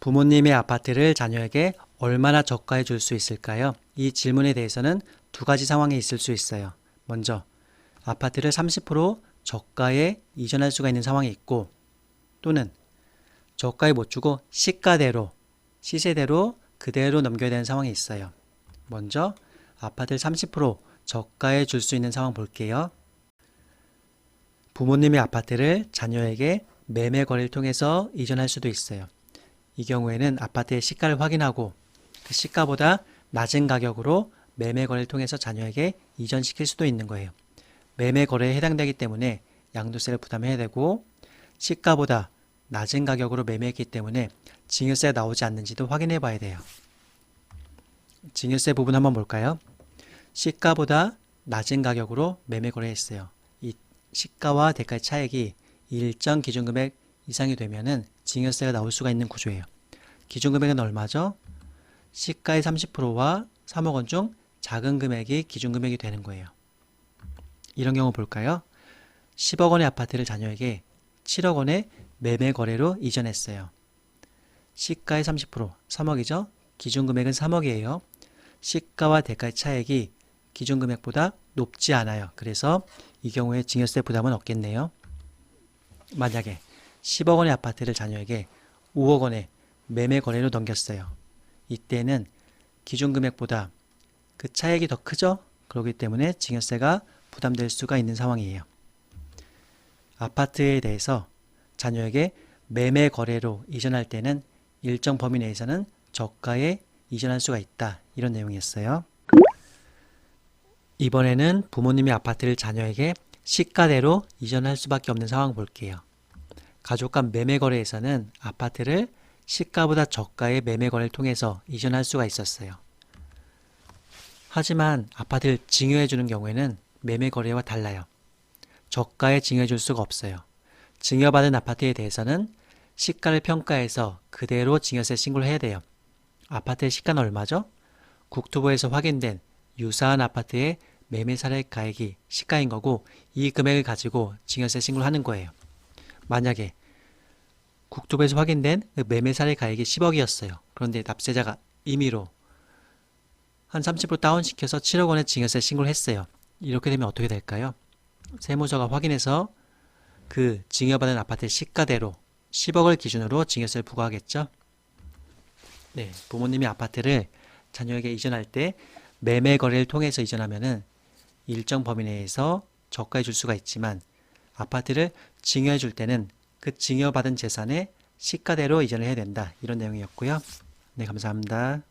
부모님의 아파트를 자녀에게 얼마나 저가해 줄 수 있을까요? 이 질문에 대해서는 두 가지 상황이 있을 수 있어요. 먼저, 아파트를 30% 저가에 이전할 수가 있는 상황이 있고, 또는 저가에 못 주고 시가대로, 시세대로 그대로 넘겨야 되는 상황이 있어요. 먼저, 아파트를 30% 저가에 줄 수 있는 상황 볼게요. 부모님의 아파트를 자녀에게 매매 거래를 통해서 이전할 수도 있어요. 이 경우에는 아파트의 시가를 확인하고 그 시가보다 낮은 가격으로 매매 거래를 통해서 자녀에게 이전시킬 수도 있는 거예요. 매매 거래에 해당되기 때문에 양도세를 부담해야 되고 시가보다 낮은 가격으로 매매했기 때문에 증여세가 나오지 않는지도 확인해 봐야 돼요. 증여세 부분 한번 볼까요? 시가보다 낮은 가격으로 매매 거래했어요. 이 시가와 대가의 차액이 일정 기준금액 이상이 되면은 증여세가 나올 수가 있는 구조예요. 기준금액은 얼마죠? 시가의 30%와 3억 원 중 작은 금액이 기준금액이 되는 거예요. 이런 경우 볼까요? 10억 원의 아파트를 자녀에게 7억 원의 매매 거래로 이전했어요. 시가의 30%, 3억이죠? 기준금액은 3억이에요. 시가와 대가의 차액이 기준금액보다 높지 않아요. 그래서 이 경우에 증여세 부담은 없겠네요. 만약에 10억 원의 아파트를 자녀에게 5억 원의 매매 거래로 넘겼어요. 이때는 기준금액보다 그 차액이 더 크죠? 그렇기 때문에 증여세가 부담될 수가 있는 상황이에요. 아파트에 대해서 자녀에게 매매 거래로 이전할 때는 일정 범위 내에서는 저가에 이전할 수가 있다. 이런 내용이었어요. 이번에는 부모님의 아파트를 자녀에게 시가대로 이전할 수밖에 없는 상황 볼게요. 가족 간 매매 거래에서는 아파트를 시가보다 저가의 매매 거래를 통해서 이전할 수가 있었어요. 하지만 아파트를 증여해 주는 경우에는 매매 거래와 달라요. 저가에 증여해 줄 수가 없어요. 증여받은 아파트에 대해서는 시가를 평가해서 그대로 증여세 신고를 해야 돼요. 아파트의 시가는 얼마죠? 국토부에서 확인된 유사한 아파트의 매매 사례 가액이 시가인 거고 이 금액을 가지고 증여세 신고를 하는 거예요. 만약에 국토부에서 확인된 매매 사례 가액이 10억이었어요. 그런데 납세자가 임의로 한 30% 다운시켜서 7억 원의 증여세 신고를 했어요. 이렇게 되면 어떻게 될까요? 세무서가 확인해서 그 증여받은 아파트의 시가대로 10억을 기준으로 증여세를 부과하겠죠. 네, 부모님이 아파트를 자녀에게 이전할 때 매매 거래를 통해서 이전하면은 일정 범위 내에서 저가해 줄 수가 있지만 아파트를 증여해 줄 때는 그 증여받은 재산의 시가대로 이전을 해야 된다. 이런 내용이었고요. 네, 감사합니다.